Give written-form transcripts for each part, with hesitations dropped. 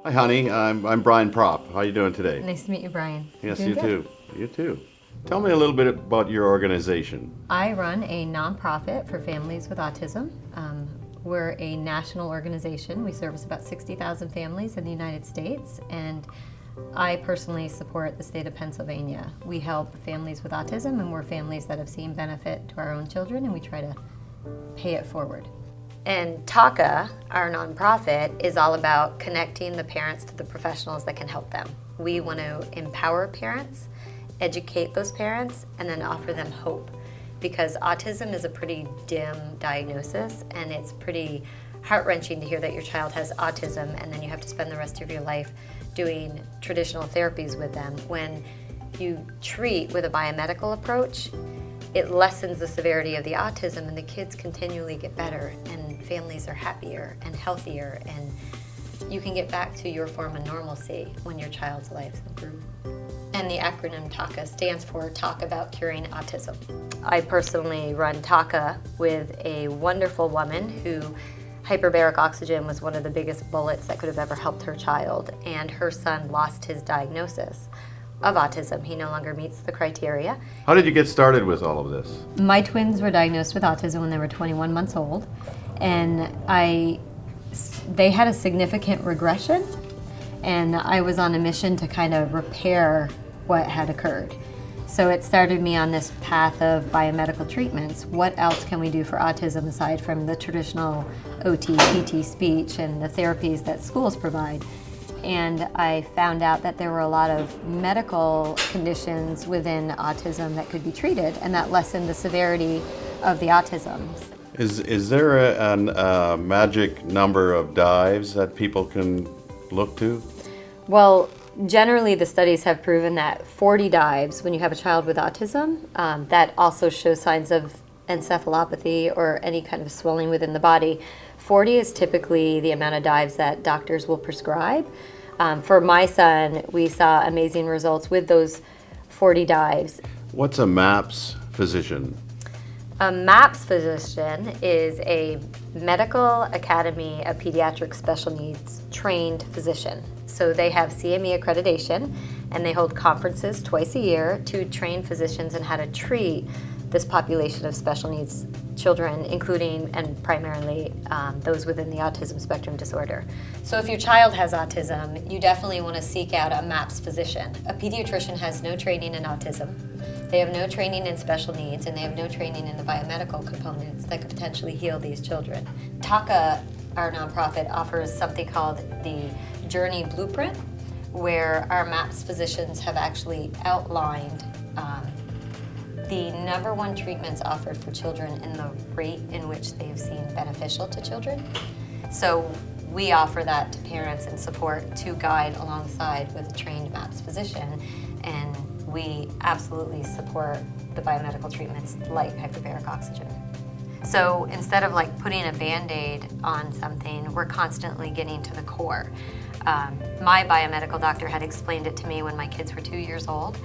Hi, honey. I'm Brian Propp. How are you doing today? Nice to meet you, Brian. Yes, Doing you good. too. You too. Tell me a little bit about your organization. I run a nonprofit for families with autism. We're a national organization. We service about 60,000 families in the United States, and I personally support the state of Pennsylvania. We help families with autism, and we're families that have seen benefit to our own children, and we try to pay it forward. And TACA, our nonprofit, is all about connecting the parents to the professionals that can help them. We want to empower parents, educate those parents, and then offer them hope. Because autism is a pretty dim diagnosis, and it's pretty heart-wrenching to hear that your child has autism and then you have to spend the rest of your life doing traditional therapies with them. When you treat with a biomedical approach, it lessens the severity of the autism, and the kids continually get better, and families are happier and healthier, and you can get back to your form of normalcy when your child's life improves. And the acronym TACA stands for Talk About Curing Autism. I personally run TACA with a wonderful woman who hyperbaric oxygen was one of the biggest bullets that could have ever helped her child, and her son lost his diagnosis of autism. He no longer meets the criteria. How did you get started with all of this? My twins were diagnosed with autism when they were 21 months old, and they had a significant regression, and I was on a mission to kind of repair what had occurred. So it started me on this path of biomedical treatments. What else can we do for autism aside from the traditional OT, PT, speech, and the therapies that schools provide? And I found out that there were a lot of medical conditions within autism that could be treated, and that lessened the severity of the autism. Is there a magic number of dives that people can look to? Well, generally the studies have proven that 40 dives when you have a child with autism, that also shows signs of encephalopathy or any kind of swelling within the body. 40 is typically the amount of dives that doctors will prescribe. For my son, we saw amazing results with those 40 dives. What's a MAPS physician? A MAPS physician is a Medical Academy of Pediatric Special Needs trained physician. So they have CME accreditation, and they hold conferences twice a year to train physicians in how to treat this population of special needs children, including and primarily those within the autism spectrum disorder. So if your child has autism, you definitely want to seek out a MAPS physician. A pediatrician has no training in autism. They have no training in special needs, and they have no training in the biomedical components that could potentially heal these children. TACA, our nonprofit, offers something called the Journey Blueprint, where our MAPS physicians have actually outlined the #1 treatments offered for children in the rate in which they have seen beneficial to children. So we offer that to parents and support to guide alongside with a trained MAPS physician, and we absolutely support the biomedical treatments like hyperbaric oxygen. So instead of like putting a Band-Aid on something, we're constantly getting to the core. My biomedical doctor had explained it to me when my kids were 2 years old,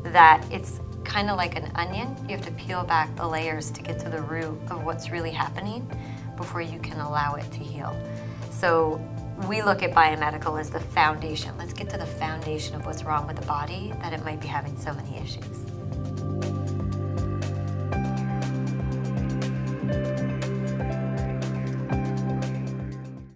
that it's kind of like an onion. You have to peel back the layers to get to the root of what's really happening before you can allow it to heal. So we look at biomedical as the foundation. Let's get to the foundation of what's wrong with the body, that it might be having so many issues.